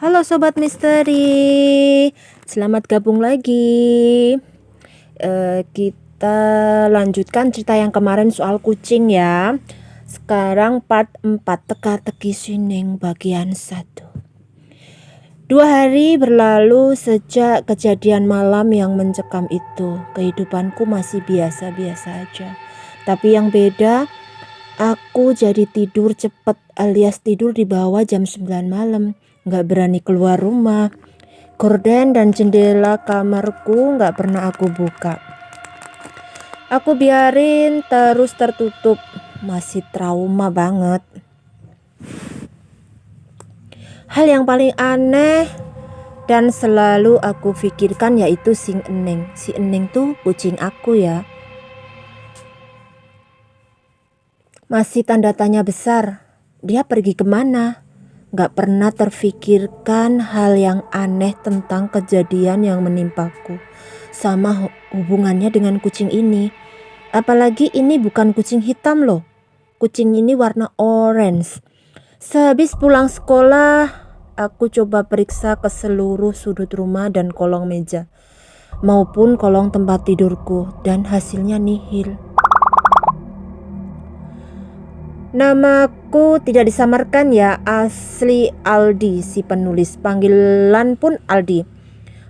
Halo Sobat Misteri, selamat gabung lagi. Kita lanjutkan cerita yang kemarin soal kucing ya. Sekarang part 4, teka-teki sining bagian 1. 2 hari berlalu sejak kejadian malam yang mencekam itu. Kehidupanku masih biasa-biasa aja. Tapi yang beda, aku jadi tidur cepet alias tidur di bawah jam 9 malam. Gak berani keluar rumah. Gorden dan jendela kamarku gak pernah aku buka. Aku biarin terus tertutup. Masih trauma banget. Hal yang paling aneh dan selalu aku pikirkan yaitu si Eneng. Si Eneng tuh kucing aku ya. Masih tanda tanya besar. Dia pergi kemana? Gak pernah terfikirkan hal yang aneh tentang kejadian yang menimpaku. Sama hubungannya dengan kucing ini. Apalagi ini bukan kucing hitam loh. Kucing ini warna orange. Sehabis pulang sekolah, aku coba periksa ke seluruh sudut rumah dan kolong meja. Maupun kolong tempat tidurku. Dan hasilnya nihil. Namaku tidak disamarkan ya, asli Aldi si penulis, panggilan pun Aldi.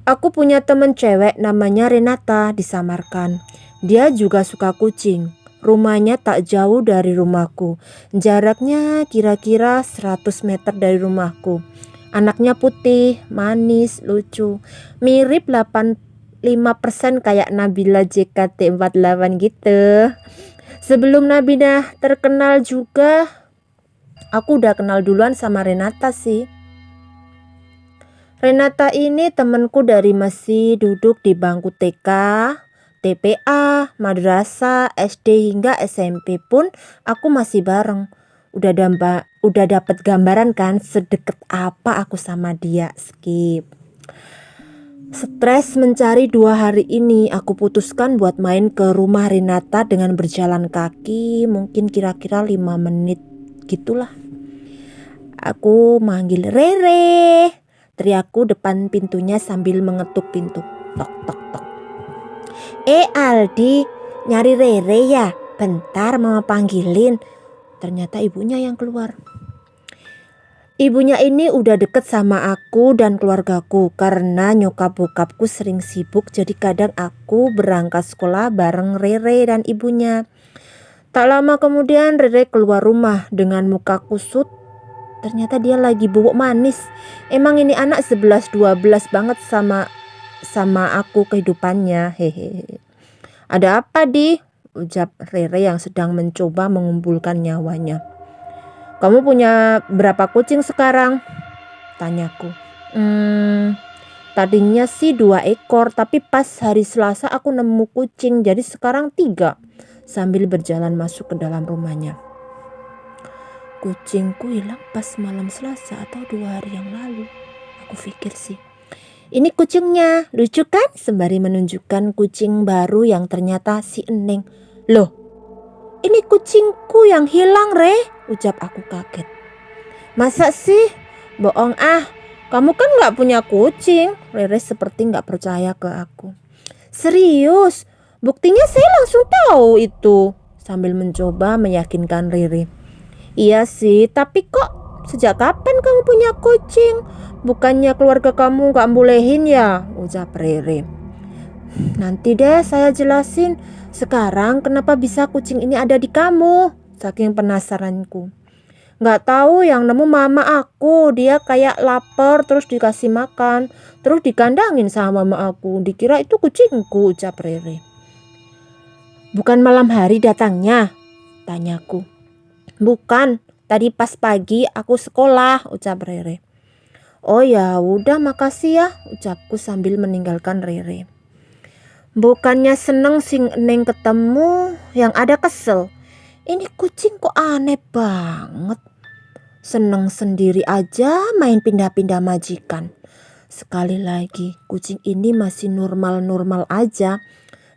Aku punya temen cewek namanya Renata, disamarkan. Dia juga suka kucing. Rumahnya tak jauh dari rumahku. Jaraknya kira-kira 100 meter dari rumahku. Anaknya putih, manis, lucu. Mirip 85% kayak Nabila JKT48 gitu. Sebelum Nabila terkenal juga, aku udah kenal duluan sama Renata sih. Renata ini temenku dari masih duduk di bangku TK, TPA, madrasah, SD hingga SMP pun aku masih bareng. Udah dapet gambaran kan sedekat apa aku sama dia. Skip. Stres mencari 2 hari ini, aku putuskan buat main ke rumah Renata dengan berjalan kaki, mungkin kira-kira 5 menit gitulah. Aku manggil Rere, teriakku depan pintunya sambil mengetuk pintu. Tok tok tok. Aldi, nyari Rere ya? Bentar mama panggilin. Ternyata ibunya yang keluar. Ibunya ini udah deket sama aku dan keluargaku karena nyokap bokapku sering sibuk, jadi kadang aku berangkat sekolah bareng Rere dan ibunya. Tak lama kemudian Rere keluar rumah dengan muka kusut. Ternyata dia lagi bubuk manis. Emang ini anak 11-12 banget sama aku kehidupannya. Hehehe. Ada apa di? Ucap Rere yang sedang mencoba mengumpulkan nyawanya. Kamu punya berapa kucing sekarang? Tanyaku. Tadinya sih 2 ekor, tapi pas hari Selasa aku nemu kucing, jadi sekarang 3. Sambil berjalan masuk ke dalam rumahnya. Kucingku hilang pas malam Selasa atau 2 hari yang lalu. Aku pikir sih. Ini kucingnya, lucu kan? Sembari menunjukkan kucing baru yang ternyata si Eneng. Loh, ini kucingku yang hilang, Re, ucap aku kaget. Masa sih? Bohong ah, kamu kan gak punya kucing. Rere seperti gak percaya ke aku. Serius, buktinya saya langsung tahu itu, sambil mencoba meyakinkan Rere. Iya sih, tapi kok sejak kapan kamu punya kucing? Bukannya keluarga kamu gak bolehin ya, ucap Rere. Nanti deh saya jelasin. Sekarang kenapa bisa kucing ini ada di kamu? Saking penasaranku. Gak tahu, yang nemu mama aku. Dia kayak lapar terus dikasih makan, terus dikandangin sama mama aku. Dikira itu kucingku, ucap Rere. Bukan malam hari datangnya? Tanyaku. Bukan, tadi pas pagi aku sekolah, ucap Rere. Oh ya udah, makasih ya, ucapku sambil meninggalkan Rere. Bukannya seneng sing Neng ketemu, yang ada kesel. Ini kucing kok aneh banget. Seneng sendiri aja main pindah-pindah majikan. Sekali lagi, kucing ini masih normal-normal aja.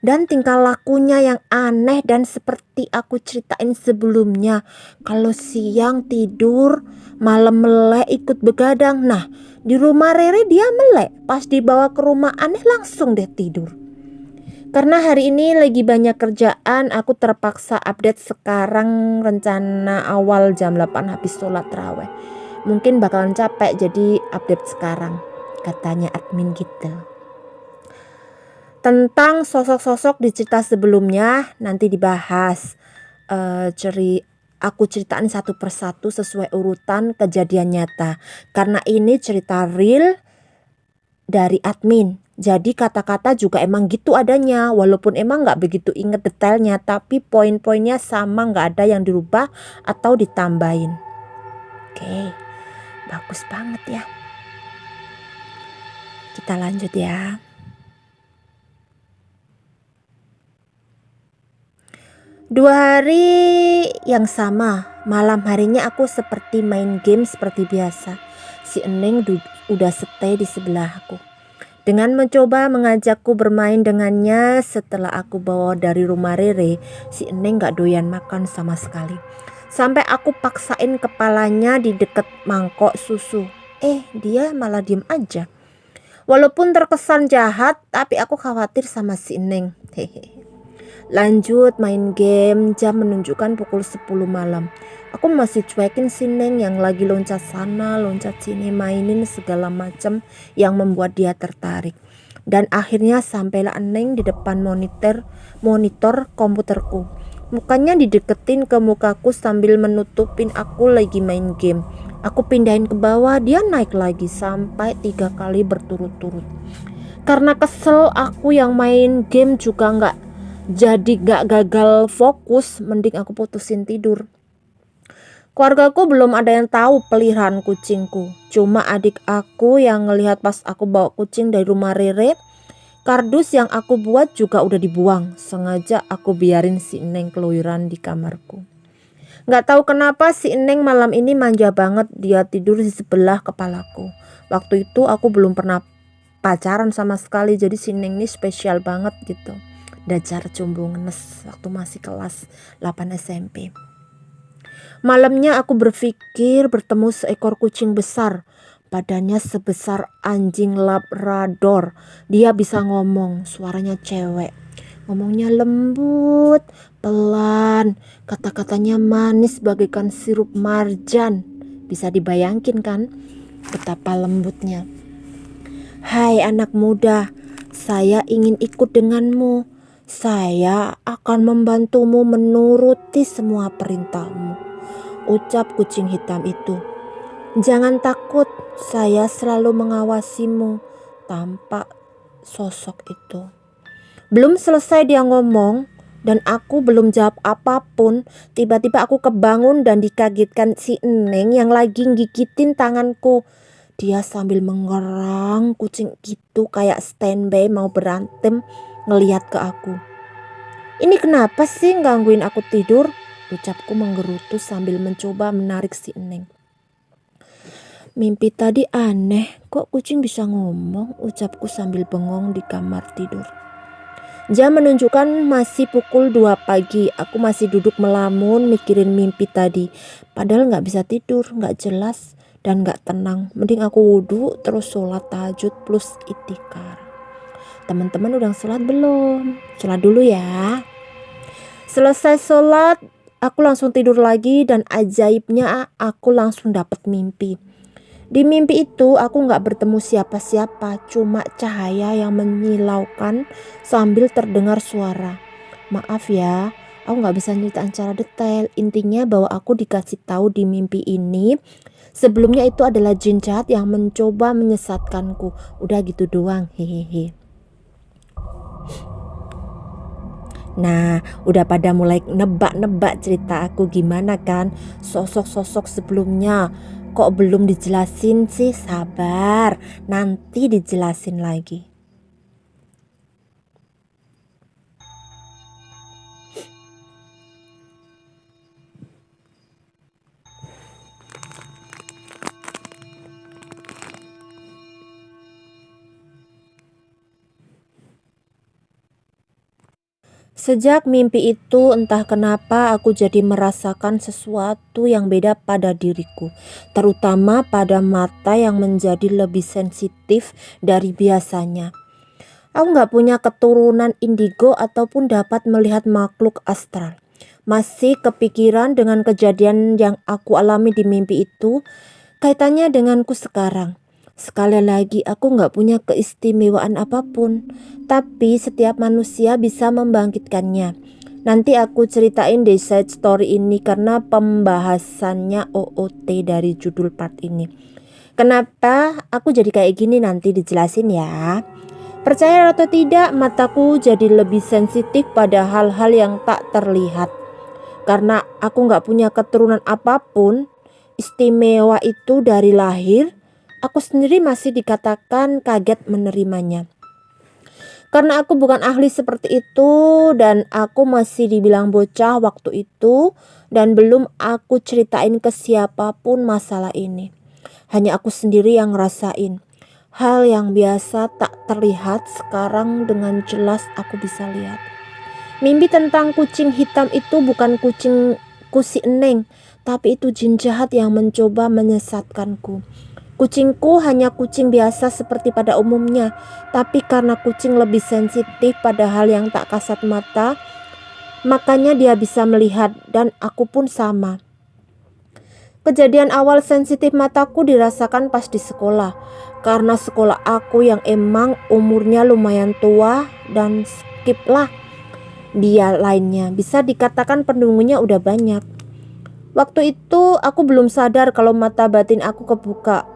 dan tingkah lakunya yang aneh dan seperti aku ceritain sebelumnya. Kalau siang tidur, malam melek ikut begadang. Nah, di rumah Rere dia melek, pas dibawa ke rumah aneh langsung deh tidur. Karena hari ini lagi banyak kerjaan, aku terpaksa update sekarang, rencana awal jam 8 habis sholat raweh. Mungkin bakalan capek jadi update sekarang, katanya admin gitu. Tentang sosok-sosok di cerita sebelumnya nanti dibahas. Aku ceritain satu persatu sesuai urutan kejadian nyata. Karena ini cerita real dari admin. Jadi kata-kata juga emang gitu adanya. Walaupun emang gak begitu inget detailnya, tapi poin-poinnya sama, gak ada yang dirubah atau ditambahin. Oke, bagus banget ya. Kita lanjut ya. Dua hari yang sama, malam harinya aku seperti main game seperti biasa. Si Eneng udah stay di sebelah aku. Dengan mencoba mengajakku bermain dengannya setelah aku bawa dari rumah Rere, si Eneng gak doyan makan sama sekali. Sampai aku paksain kepalanya di deket mangkok susu. Dia malah diem aja. Walaupun terkesan jahat, tapi aku khawatir sama si Eneng. Hehe. Lanjut main game, jam menunjukkan pukul 10 malam. Aku masih cuekin si Neng yang lagi loncat sana, loncat sini, mainin segala macam yang membuat dia tertarik. Dan akhirnya sampailah Neng di depan monitor komputerku. Mukanya dideketin ke mukaku sambil menutupin aku lagi main game. Aku pindahin ke bawah, dia naik lagi sampai 3 kali berturut-turut. Karena kesel, aku yang main game juga jadi gak gagal fokus, mending aku putusin tidur. Keluargaku belum ada yang tahu peliharaan kucingku. Cuma adik aku yang ngelihat pas aku bawa kucing dari rumah Rere. Kardus yang aku buat juga udah dibuang. Sengaja aku biarin si Neng keluyuran di kamarku. Gak tahu kenapa si Neng malam ini manja banget. Dia tidur di sebelah kepalaku. Waktu itu aku belum pernah pacaran sama sekali, jadi si Neng ini spesial banget gitu. Dajar jumbo ngenes waktu masih kelas 8 SMP. Malamnya aku berpikir bertemu seekor kucing besar. Badannya sebesar anjing labrador. Dia bisa ngomong, suaranya cewek. Ngomongnya lembut, pelan. Kata-katanya manis bagaikan sirup marjan. Bisa dibayangin kan betapa lembutnya. Hai anak muda, saya ingin ikut denganmu. Saya akan membantumu menuruti semua perintahmu, ucap kucing hitam itu. Jangan takut, saya selalu mengawasimu, tampak sosok itu. Belum selesai dia ngomong dan aku belum jawab apapun, tiba-tiba aku kebangun dan dikagetkan si Eneng yang lagi gigitin tanganku. Dia sambil mengerang kucing itu kayak standby mau berantem, ngeliat ke aku. Ini kenapa sih gangguin aku tidur? Ucapku menggerutu sambil mencoba menarik si Eneng. Mimpi tadi aneh, kok kucing bisa ngomong? Ucapku sambil bengong di kamar tidur. Jam menunjukkan masih pukul 2 pagi. Aku masih duduk melamun mikirin mimpi tadi. Padahal gak bisa tidur, gak jelas dan gak tenang. Mending aku wudhu terus sholat tahajud plus itikar. Teman-teman udah sholat belum? Sholat dulu ya. Selesai sholat, aku langsung tidur lagi dan ajaibnya aku langsung dapat mimpi. Di mimpi itu aku gak bertemu siapa-siapa, cuma cahaya yang menyilaukan sambil terdengar suara. Maaf ya, aku gak bisa nyeritain secara detail. Intinya bahwa aku dikasih tahu di mimpi ini sebelumnya itu adalah jin jahat yang mencoba menyesatkanku. Udah gitu doang, hehehe. Nah, udah pada mulai nebak-nebak cerita aku gimana kan? Sosok-sosok sebelumnya kok belum dijelasin sih? Sabar, nanti dijelasin lagi. Sejak mimpi itu, entah kenapa aku jadi merasakan sesuatu yang beda pada diriku, terutama pada mata yang menjadi lebih sensitif dari biasanya. Aku nggak punya keturunan indigo ataupun dapat melihat makhluk astral. Masih kepikiran dengan kejadian yang aku alami di mimpi itu, kaitannya denganku sekarang. Sekali lagi aku nggak punya keistimewaan apapun, tapi setiap manusia bisa membangkitkannya. Nanti aku ceritain di side story ini karena pembahasannya OOT dari judul part ini. Kenapa aku jadi kayak gini nanti dijelasin ya. Percaya atau tidak, mataku jadi lebih sensitif pada hal-hal yang tak terlihat. Karena aku nggak punya keturunan apapun istimewa itu dari lahir, aku sendiri masih dikatakan kaget menerimanya. Karena aku bukan ahli seperti itu dan aku masih dibilang bocah waktu itu dan belum aku ceritain ke siapapun masalah ini. Hanya aku sendiri yang ngerasain. Hal yang biasa tak terlihat sekarang dengan jelas aku bisa lihat. Mimpi tentang kucing hitam itu bukan kucingku si Eneng, tapi itu jin jahat yang mencoba menyesatkanku. Kucingku hanya kucing biasa seperti pada umumnya, tapi karena kucing lebih sensitif pada hal yang tak kasat mata, makanya dia bisa melihat dan aku pun sama. Kejadian awal sensitif mataku dirasakan pas di sekolah, karena sekolah aku yang emang umurnya lumayan tua dan skip lah. Dia lainnya bisa dikatakan penunggunya udah banyak. Waktu itu aku belum sadar kalau mata batin aku kebuka.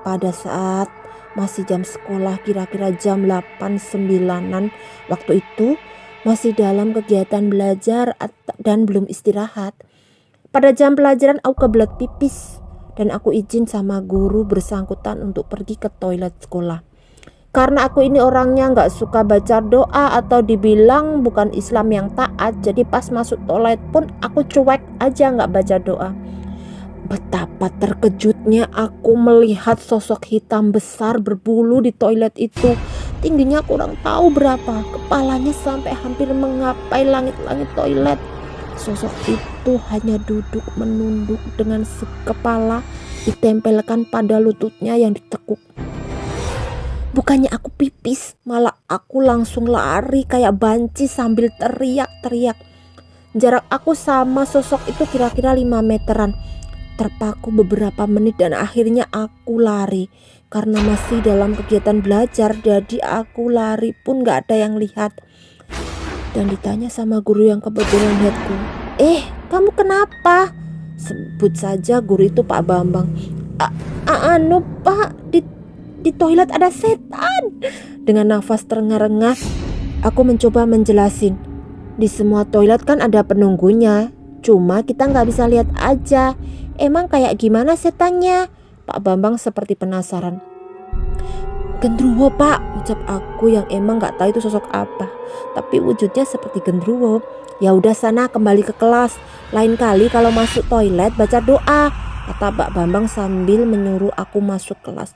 Pada saat masih jam sekolah, kira-kira jam 8-9an waktu itu, masih dalam kegiatan belajar dan belum istirahat. Pada jam pelajaran aku kebelet pipis dan aku izin sama guru bersangkutan untuk pergi ke toilet sekolah. Karena aku ini orangnya nggak suka baca doa atau dibilang bukan Islam yang taat, jadi pas masuk toilet pun aku cuek aja nggak baca doa. Betapa terkejutnya aku melihat sosok hitam besar berbulu di toilet itu. Tingginya kurang tahu berapa, kepalanya sampai hampir menggapai langit-langit toilet. Sosok itu hanya duduk menunduk dengan kepala ditempelkan pada lututnya yang ditekuk. Bukannya aku pipis, malah aku langsung lari kayak banci sambil teriak-teriak. Jarak aku sama sosok itu kira-kira 5 meteran. Terpaku beberapa menit dan akhirnya aku lari. Karena masih dalam kegiatan belajar, jadi aku lari pun gak ada yang lihat. Dan ditanya sama guru yang kebetulan lihatku, kamu kenapa? Sebut saja guru itu Pak Bambang. Anu Pak, di toilet ada setan. Dengan nafas terengah-engah, aku mencoba menjelasin. Di semua toilet kan ada penunggunya, cuma kita nggak bisa lihat aja. Emang kayak gimana setannya? Pak Bambang seperti penasaran. Gendruwo Pak, ucap aku yang emang nggak tahu itu sosok apa, tapi wujudnya seperti gendruwo. Ya udah sana kembali ke kelas. Lain kali kalau masuk toilet baca doa, kata Pak Bambang sambil menyuruh aku masuk kelas.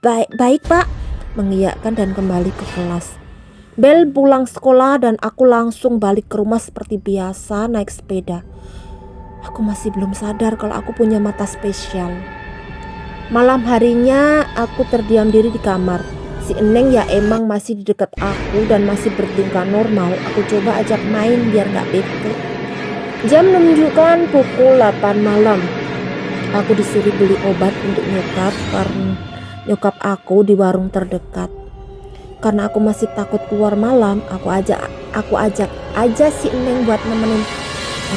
Baik Pak, mengiyakan dan kembali ke kelas. Bel pulang sekolah dan aku langsung balik ke rumah seperti biasa naik sepeda. Aku masih belum sadar kalau aku punya mata spesial. Malam harinya aku terdiam diri di kamar. Si Eneng ya emang masih di dekat aku dan masih bertingkah normal. Aku coba ajak main biar gak bete. Jam menunjukkan pukul 8 malam. Aku disuruh beli obat untuk nyokap karena nyokap aku di warung terdekat. Karena aku masih takut keluar malam, aku ajak aja si Eneng buat nemenin.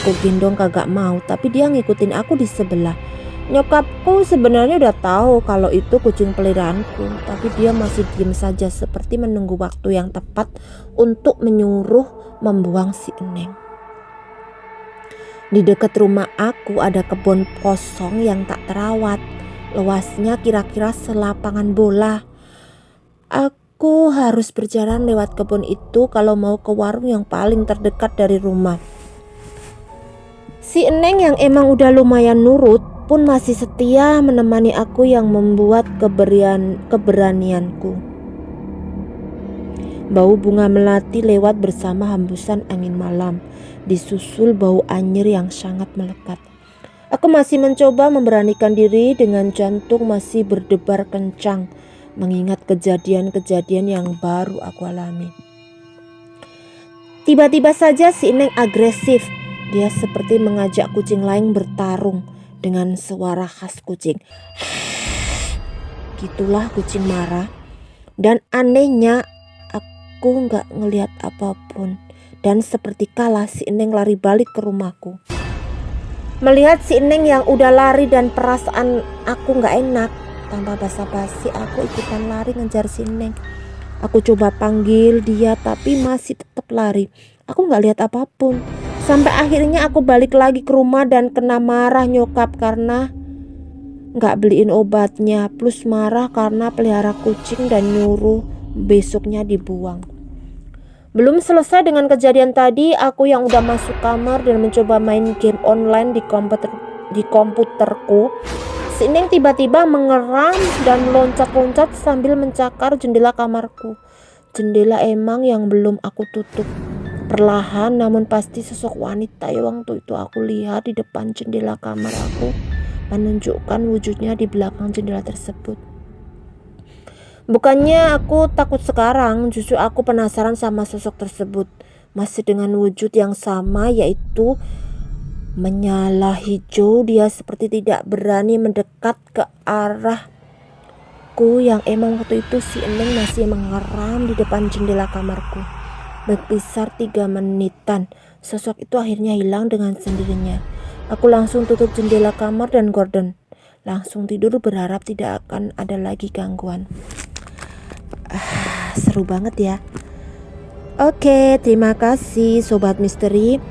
Aku gendong kagak mau, tapi dia ngikutin aku di sebelah. Nyokapku sebenarnya udah tahu kalau itu kucing peliharaanku, tapi dia masih diem saja seperti menunggu waktu yang tepat untuk menyuruh membuang si Eneng. Di dekat rumah aku ada kebun kosong yang tak terawat. Luasnya kira-kira selapangan bola. Aku harus berjalan lewat kebun itu kalau mau ke warung yang paling terdekat dari rumah. Si Eneng yang emang udah lumayan nurut pun masih setia menemani aku yang membuat keberanianku. Bau bunga melati lewat bersama hembusan angin malam, disusul bau anyir yang sangat melekat. Aku masih mencoba memberanikan diri dengan jantung masih berdebar kencang, mengingat kejadian-kejadian yang baru aku alami. Tiba-tiba saja si Neng agresif. Dia seperti mengajak kucing lain bertarung dengan suara khas kucing. Gitulah kucing marah. Dan anehnya aku gak ngelihat apapun. Dan seperti kalah si Neng lari balik ke rumahku. Melihat si Neng yang udah lari dan perasaan aku gak enak, tanpa basa-basi aku ikutan lari ngejar si Neng. Aku coba panggil dia tapi masih tetap lari. Aku gak lihat apapun. Sampai akhirnya aku balik lagi ke rumah dan kena marah nyokap karena gak beliin obatnya. Plus marah karena pelihara kucing dan nyuruh besoknya dibuang. Belum selesai dengan kejadian tadi, aku yang udah masuk kamar dan mencoba main game online di komputerku. Si Neng tiba-tiba mengeram dan meloncat-loncat sambil mencakar jendela kamarku. Jendela emang yang belum aku tutup. Perlahan namun pasti sosok wanita yang waktu itu aku lihat di depan jendela kamar aku menunjukkan wujudnya di belakang jendela tersebut. Bukannya aku takut sekarang, justru aku penasaran sama sosok tersebut. Masih dengan wujud yang sama, yaitu menyala hijau. Dia seperti tidak berani mendekat ke arahku yang emang waktu itu si Neng masih mengeram di depan jendela kamarku. Berkisar 3 menitan, sosok itu akhirnya hilang dengan sendirinya. Aku langsung tutup jendela kamar dan gorden. Langsung tidur berharap tidak akan ada lagi gangguan. Seru banget ya. Oke, terima kasih Sobat Misteri.